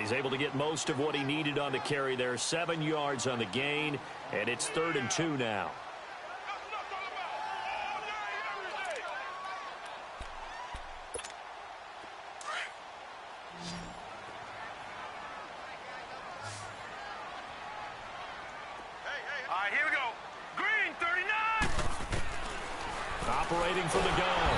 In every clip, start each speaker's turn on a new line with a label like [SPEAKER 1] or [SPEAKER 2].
[SPEAKER 1] he's able to get most of what he needed on the carry there. 7 yards on the gain, and it's 3rd and 2 now.
[SPEAKER 2] All right, here we go. Green, 39.
[SPEAKER 1] Operating for the gun.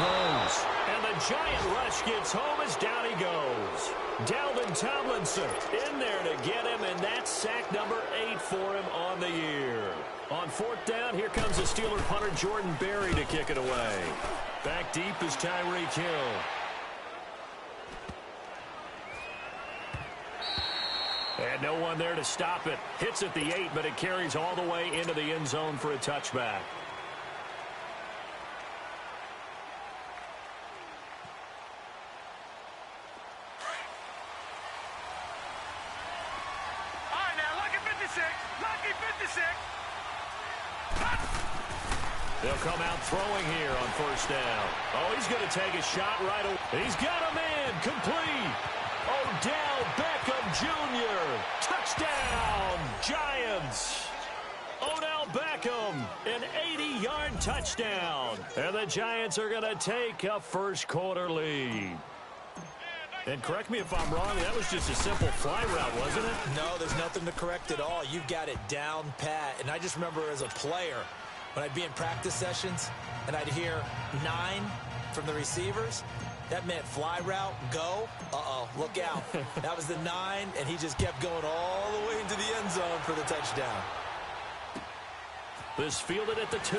[SPEAKER 1] Rose. And the giant rush gets home as down he goes. Dalvin Tomlinson in there to get him, and that's sack number 8 for him on the year. On 4th down, here comes the Steeler punter Jordan Berry to kick it away. Back deep is Tyreek Hill. And no one there to stop it. Hits at the 8, but it carries all the way into the end zone for a touchback.
[SPEAKER 2] Lucky 56.
[SPEAKER 1] They'll come out throwing here on 1st down. Oh, he's going to take a shot right away. He's got him in. Complete. Odell Beckham Jr. Touchdown, Giants. Odell Beckham, an 80-yard touchdown. And the Giants are going to take a first-quarter lead. And correct me if I'm wrong, that was just a simple fly route, wasn't it?
[SPEAKER 3] No, there's nothing to correct at all. You've got it down pat. And I just remember as a player, when I'd be in practice sessions and I'd hear 9 from the receivers, that meant fly route, go. Uh-oh, look out. That was the 9, and he just kept going all the way into the end zone for the touchdown.
[SPEAKER 1] This fielded at the 2.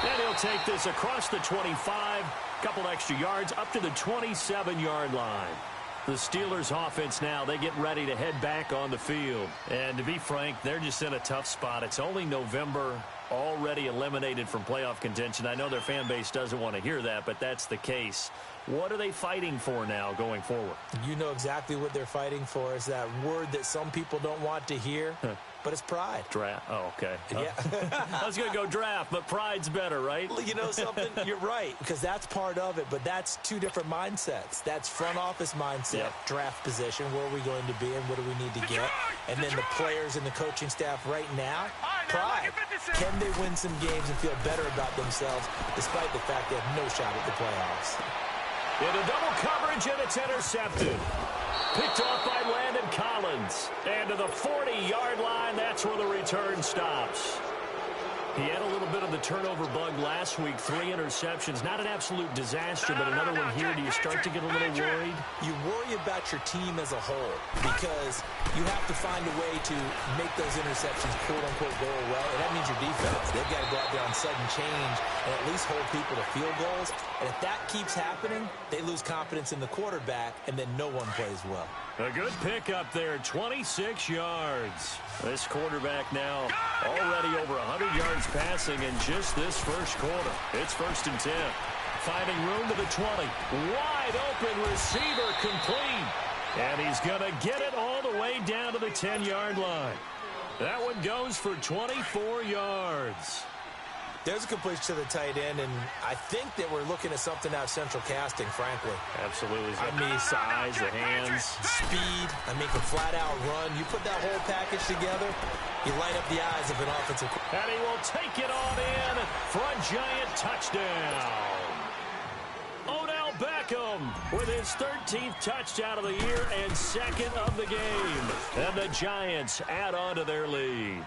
[SPEAKER 1] And he'll take this across the 25. Couple extra yards up to the 27-yard line. The Steelers offense now, they get ready to head back on the field. And to be frank, they're just in a tough spot. It's only November, already eliminated from playoff contention. I know their fan base doesn't want to hear that, but that's the case. What are they fighting for now going forward?
[SPEAKER 3] You know exactly what they're fighting for. Is that word that some people don't want to hear, but it's pride.
[SPEAKER 1] Draft. Oh, okay.
[SPEAKER 3] Yeah.
[SPEAKER 1] I was going to go draft, but pride's better, right?
[SPEAKER 3] You know something? You're right, because that's part of it, but that's 2 different mindsets. That's front office mindset, draft position, where are we going to be and what do we need to get? And then the players and the coaching staff right now, pride. Can they win some games and feel better about themselves despite the fact they have no shot at the playoffs?
[SPEAKER 1] Into double coverage, and it's intercepted. Picked off by Landon Collins. And to the 40-yard line, that's where the return stops. He had a little bit of the turnover bug last week, 3 interceptions. Not an absolute disaster, but another one here. Do you start to get a little worried?
[SPEAKER 3] You worry about your team as a whole because you have to find a way to make those interceptions, quote-unquote, go away. And that means your defense. They've got to go out there on sudden change and at least hold people to field goals. And if that keeps happening, they lose confidence in the quarterback, and then no one plays well.
[SPEAKER 1] A good pickup there, 26 yards. This quarterback now already over 100 yards passing in just this first quarter. It's 1st and 10. Finding room to the 20. Wide open receiver complete. And he's going to get it all the way down to the 10-yard line. That one goes for 24 yards.
[SPEAKER 3] There's a completion to the tight end, and I think that we're looking at something out of central casting, frankly.
[SPEAKER 1] Absolutely.
[SPEAKER 3] I mean,
[SPEAKER 1] size, the hands.
[SPEAKER 3] Speed. I mean, can flat-out run. You put that whole package together, you light up the eyes of an offensive.
[SPEAKER 1] And he will take it on in for a giant touchdown. Odell Beckham with his 13th touchdown of the year and 2nd of the game. And the Giants add on to their lead.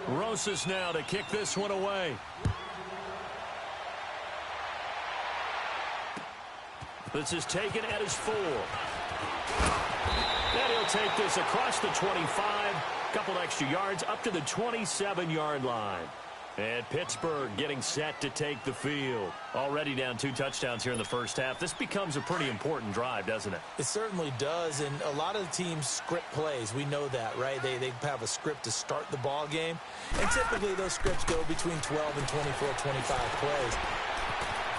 [SPEAKER 1] Rosas now to kick this one away. This is taken at his 4. And he'll take this across the 25. Couple extra yards up to the 27-yard line. And Pittsburgh getting set to take the field. Already down 2 touchdowns here in the first half. This becomes a pretty important drive, doesn't it?
[SPEAKER 3] It certainly does, and a lot of the teams script plays. We know that, right? They have a script to start the ball game, and typically those scripts go between 12 and 24, 25 plays.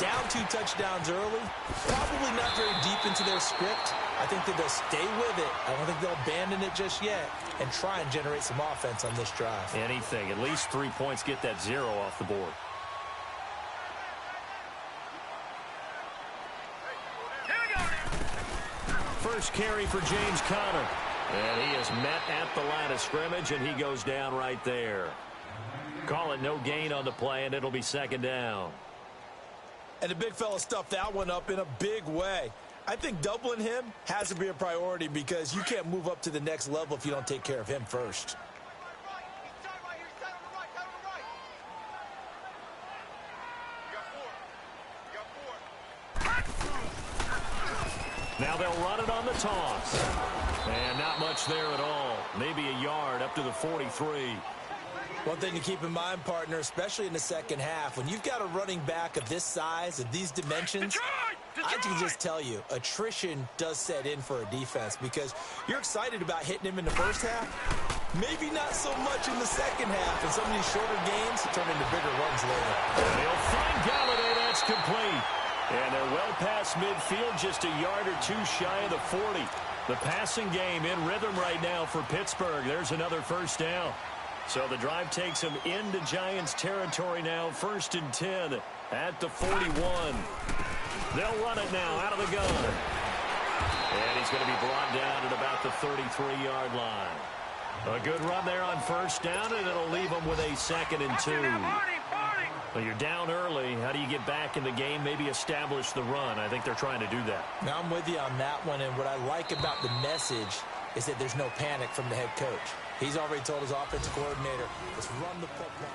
[SPEAKER 3] Down 2 touchdowns early, probably not very deep into their script. I think that they'll stay with it. I don't think they'll abandon it just yet and try and generate some offense on this drive.
[SPEAKER 1] Anything. At least 3 points, get that 0 off the board. First carry for James Conner. And he is met at the line of scrimmage, and he goes down right there. Call it no gain on the play, and it'll be second down.
[SPEAKER 3] And the big fella stuffed that one up in a big way. I think doubling him has to be a priority because you can't move up to the next level if you don't take care of him first.
[SPEAKER 1] Now they'll run it on the toss. And not much there at all. Maybe a yard up to the 43.
[SPEAKER 3] One thing to keep in mind, partner, especially in the second half, when you've got a running back of this size, of these dimensions, I can just tell you, attrition does set in for a defense because you're excited about hitting him in the first half, maybe not so much in the second half, and some of these shorter games turn into bigger runs later.
[SPEAKER 1] They'll find Galladay. That's complete. And they're well past midfield, just a yard or two shy of the 40. The passing game in rhythm right now for Pittsburgh. There's another first down. So the drive takes them into Giants territory now, 1st and 10 at the 41. They'll run it now out of the gun. And he's going to be brought down at about the 33-yard line. A good run there on first down, and it'll leave them with a 2nd and 2. Well, you're down early. How do you get back in the game, maybe establish the run? I think they're trying to do that.
[SPEAKER 3] Now I'm with you on that one, and what I like about the message is that there's no panic from the head coach. He's already told his offensive coordinator, let's run the football.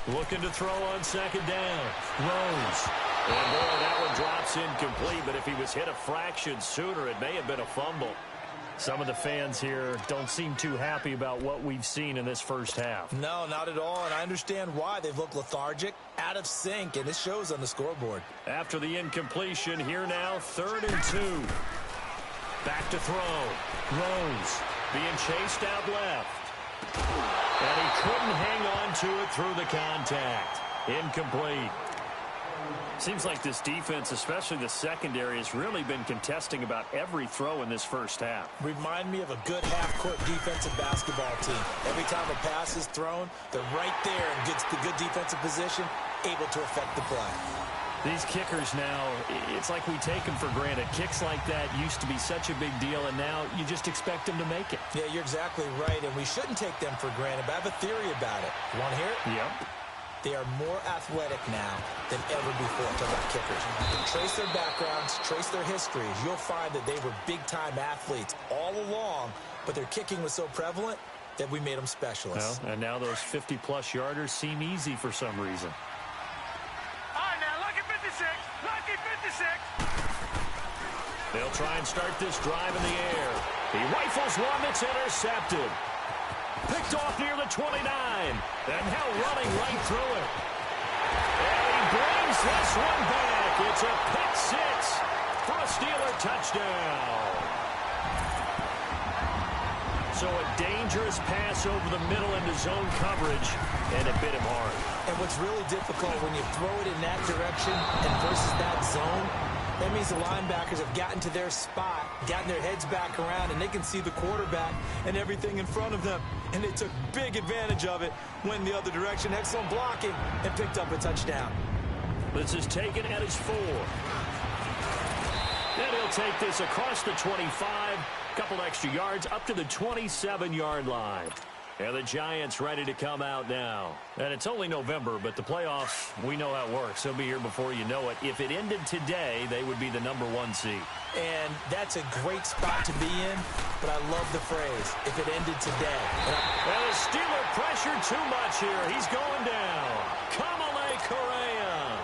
[SPEAKER 1] Looking to throw on second down. Rose. And boy, that one drops incomplete, but if he was hit a fraction sooner, it may have been a fumble. Some of the fans here don't seem too happy about what we've seen in this first half.
[SPEAKER 3] No, not at all, and I understand why. They've looked lethargic, out of sync, and it shows on the scoreboard.
[SPEAKER 1] After the incompletion, here now, 3rd and 2. Back to throw. Rose being chased out left. And he couldn't hang on to it through the contact. Incomplete. Seems like this defense, especially the secondary, has really been contesting about every throw in this first half.
[SPEAKER 3] Remind me of a good half-court defensive basketball team. Every time a pass is thrown, they're right there and gets the good defensive position, able to affect the play.
[SPEAKER 1] These kickers now, it's like we take them for granted. Kicks like that used to be such a big deal, and now you just expect them to make it.
[SPEAKER 3] Yeah, you're exactly right, and we shouldn't take them for granted, but I have a theory about it. You want to hear it?
[SPEAKER 1] Yep.
[SPEAKER 3] They are more athletic now than ever before. Talk about kickers. Trace their backgrounds, trace their histories. You'll find that they were big-time athletes all along, but their kicking was so prevalent that we made them specialists.
[SPEAKER 1] Well, and now those 50-plus yarders seem easy for some reason. They'll try and start this drive in the air. He rifles one that's intercepted. Picked off near the 29. And now running right through it. And he brings this one back. It's a pick six for a Steeler touchdown. So a dangerous pass over the middle into zone coverage, and it bit him hard.
[SPEAKER 3] And what's really difficult when you throw it in that direction and versus that zone, that means the linebackers have gotten to their spot, gotten their heads back around, and they can see the quarterback and everything in front of them. And they took big advantage of it, went the other direction, excellent blocking, and picked up a touchdown.
[SPEAKER 1] This is taken at his 4. Then he'll take this across the 25, couple extra yards up to the 27-yard line. And the Giants ready to come out now. And it's only November, but the playoffs, we know how it works. They'll be here before you know it. If it ended today, they would be the #1 seed.
[SPEAKER 3] And that's a great spot to be in, but I love the phrase, if it ended today.
[SPEAKER 1] Well, the Steeler pressure too much here. He's going down. Kamale Correa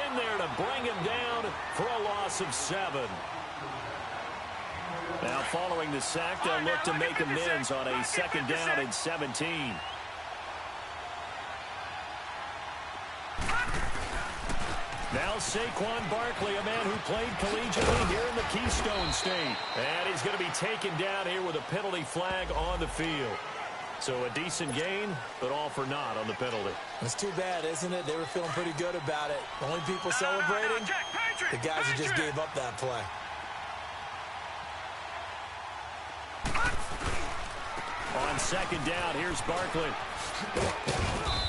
[SPEAKER 1] in there to bring him down for a loss of 7. Now, following the sack, they'll look to make amends on a 2nd down and 17. Now Saquon Barkley, a man who played collegiately here in the Keystone State. And he's going to be taken down here with a penalty flag on the field. So a decent gain, but all for naught on the penalty.
[SPEAKER 3] It's too bad, isn't it? They were feeling pretty good about it. The only people celebrating, the guys who just gave up that play.
[SPEAKER 1] On second down, here's Barkley.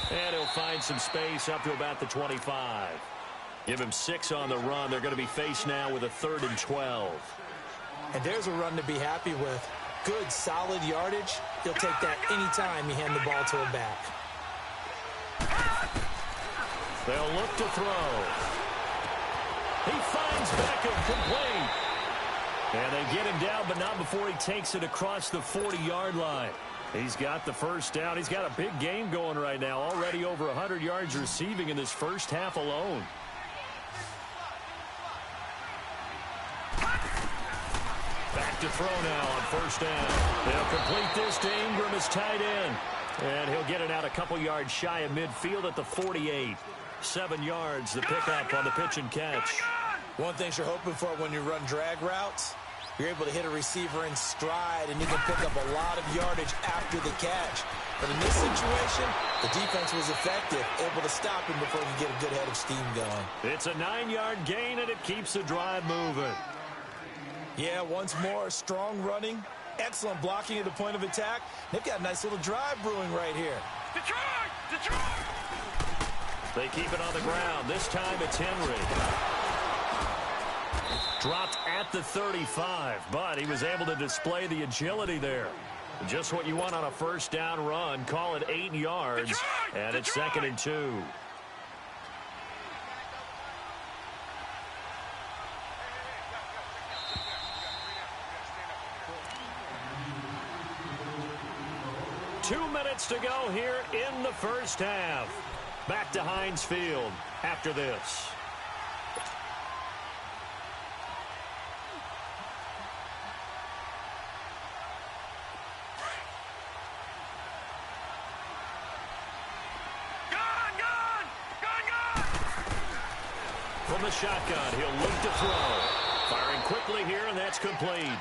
[SPEAKER 1] And he'll find some space up to about the 25. Give him 6 on the run. They're going to be faced now with a 3rd and 12.
[SPEAKER 3] And there's a run to be happy with. Good, solid yardage. He'll take that anytime you hand the ball to him back.
[SPEAKER 1] They'll look to throw. He finds Beckham complete. And they get him down, but not before he takes it across the 40-yard line. He's got the first down. He's got a big game going right now. Already over 100 yards receiving in this first half alone. Back to throw now on first down. They'll complete this to Ingram as tight end. And he'll get it out a couple yards shy of midfield at the 48. 7 yards, the pickup on the pitch and catch.
[SPEAKER 3] One thing you're hoping for when you run drag routes, you're able to hit a receiver in stride, and you can pick up a lot of yardage after the catch. But in this situation, the defense was effective, able to stop him before he could get a good head of steam going.
[SPEAKER 1] It's a 9-yard gain, and it keeps the drive moving.
[SPEAKER 3] Yeah, once more, strong running, excellent blocking at the point of attack. They've got a nice little drive brewing right here.
[SPEAKER 2] Detroit! Detroit!
[SPEAKER 1] They keep it on the ground. This time it's Henry. Dropped at the 35, but he was able to display the agility there. Just what you want on a first down run. Call it 8 yards, and it's 2nd and 2. Two minutes to go here in the first half. Back to Heinz Field after this. From the shotgun, he'll look to throw. Firing quickly here, and that's complete.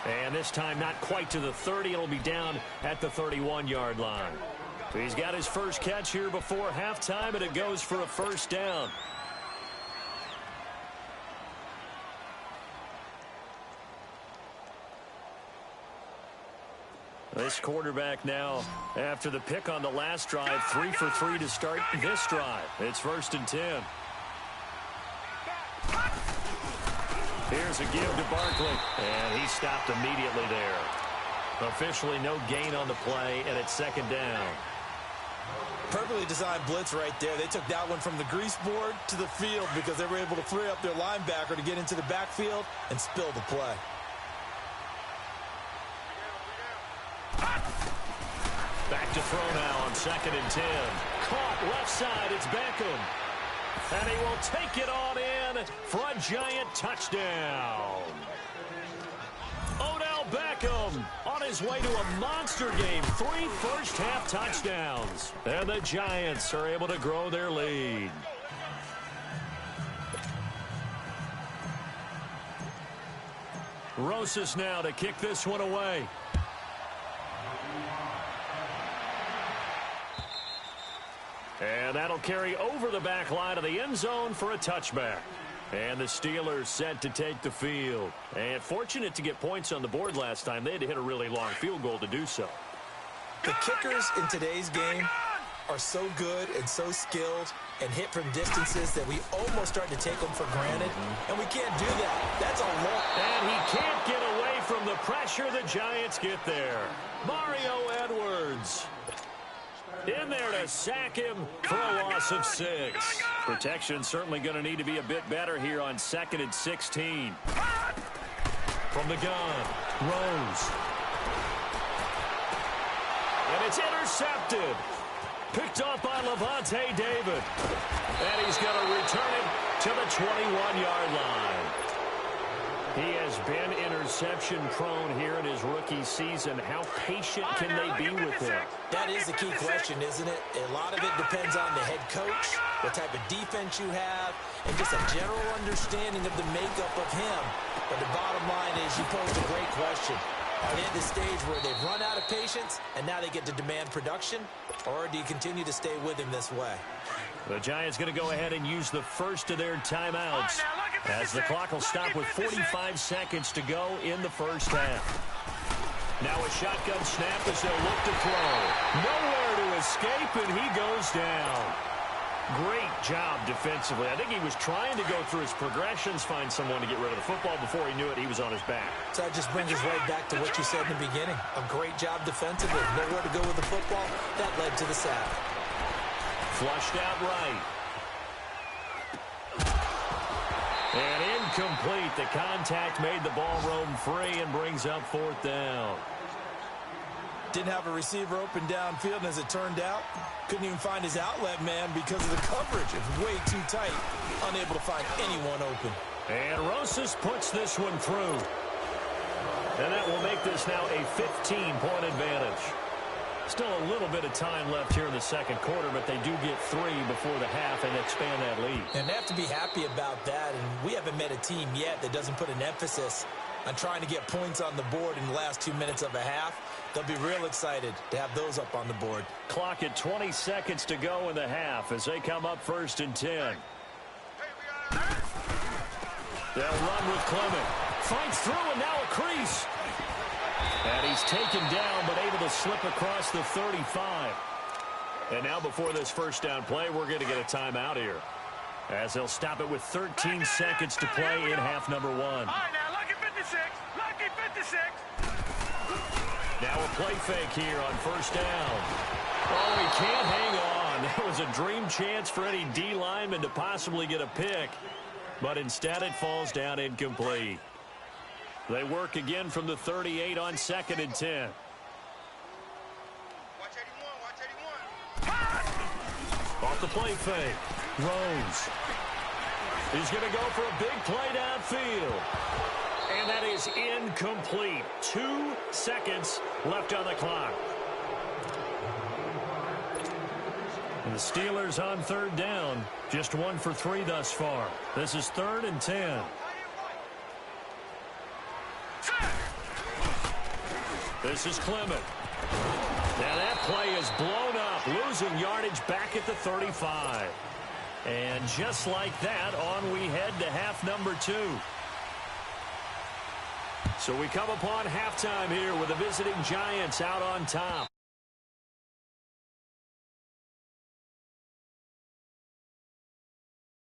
[SPEAKER 1] And this time not quite to the 30. It'll be down at the 31-yard line. He's got his first catch here before halftime, and it goes for a first down. This quarterback now, after the pick on the last drive, 3 for 3 to start this drive. It's 1st and 10. Here's a give to Barkley, and he stopped immediately there. Officially no gain on the play, and it's 2nd down.
[SPEAKER 3] Perfectly designed blitz right there. They took that one from the grease board to the field because they were able to free up their linebacker to get into the backfield and spill the play.
[SPEAKER 1] Back to throw now on 2nd and 10. Caught left side, it's Beckham. And he will take it on in for a giant touchdown. Odell Beckham on his way to a monster game. 3 first-half touchdowns. And the Giants are able to grow their lead. Rosas now to kick this one away. And that'll carry over the back line of the end zone for a touchback. And the Steelers set to take the field. And fortunate to get points on the board last time. They had to hit a really long field goal to do so.
[SPEAKER 3] The kickers in today's game are so good and so skilled and hit from distances that we almost start to take them for granted. And we can't do that. That's a long.
[SPEAKER 1] And he can't get away from the pressure. The Giants get there. Mario Edwards in there to sack him for a loss of 6. Protection certainly going to need to be a bit better here on 2nd and 16. From the gun, Rose. And it's intercepted. Picked off by Levante David. And he's going to return it to the 21-yard line. He has been interception-prone here in his rookie season. How patient can they be with him?
[SPEAKER 3] That is the key question, isn't it? A lot of it depends on the head coach, what type of defense you have, and just a general understanding of the makeup of him. But the bottom line is you posed a great question. Are they at the stage where they've run out of patience and now they get to demand production? Or do you continue to stay with him this way?
[SPEAKER 1] The Giants going to go ahead and use the first of their timeouts as the clock will stop with 45 seconds to go in the first half. Now a shotgun snap as they'll look to throw. Nowhere to escape, and he goes down. Great job defensively. I think he was trying to go through his progressions, find someone to get rid of the football. Before he knew it, he was on his back.
[SPEAKER 3] So that just brings us right back to what you said in the beginning. A great job defensively. Nowhere to go with the football. That led to the sack.
[SPEAKER 1] Flushed out right. And incomplete. The contact made the ball roam free and brings up fourth down.
[SPEAKER 3] Didn't have a receiver open downfield, and as it turned out, couldn't even find his outlet man because of the coverage. It was way too tight, unable to find anyone open.
[SPEAKER 1] And Rosas puts this one through. And that will make this now a 15-point advantage. Still a little bit of time left here in the second quarter, but they do get 3 before the half and expand that lead.
[SPEAKER 3] And they have to be happy about that, and we haven't met a team yet that doesn't put an emphasis on trying to get points on the board in the last 2 minutes of a half. They'll be real excited to have those up on the board.
[SPEAKER 1] Clock at 20 seconds to go in the half as they come up 1st and 10. They'll run with Clement. Fights through, and now a crease. And he's taken down, but able to slip across the 35. And now before this first down play, we're going to get a timeout here, as they'll stop it with 13 seconds to play in half number 1.
[SPEAKER 2] All right, now, lucky 56. Lucky 56.
[SPEAKER 1] Now a play fake here on first down. Oh, he can't hang on. That was a dream chance for any D lineman to possibly get a pick, but instead it falls down incomplete. They work again from the 38 on 2nd and 10.
[SPEAKER 2] Watch 81, watch 81.
[SPEAKER 1] Off the play fake. Rose. He's going to go for a big play downfield. And that is incomplete. 2 seconds left on the clock. And the Steelers on 3rd down. Just 1 for 3 thus far. This is 3rd and 10. This is Clement. Now that play is blown up, losing yardage back at the 35. And just like that, on we head to half number 2. So we come upon halftime here with the visiting Giants out on top.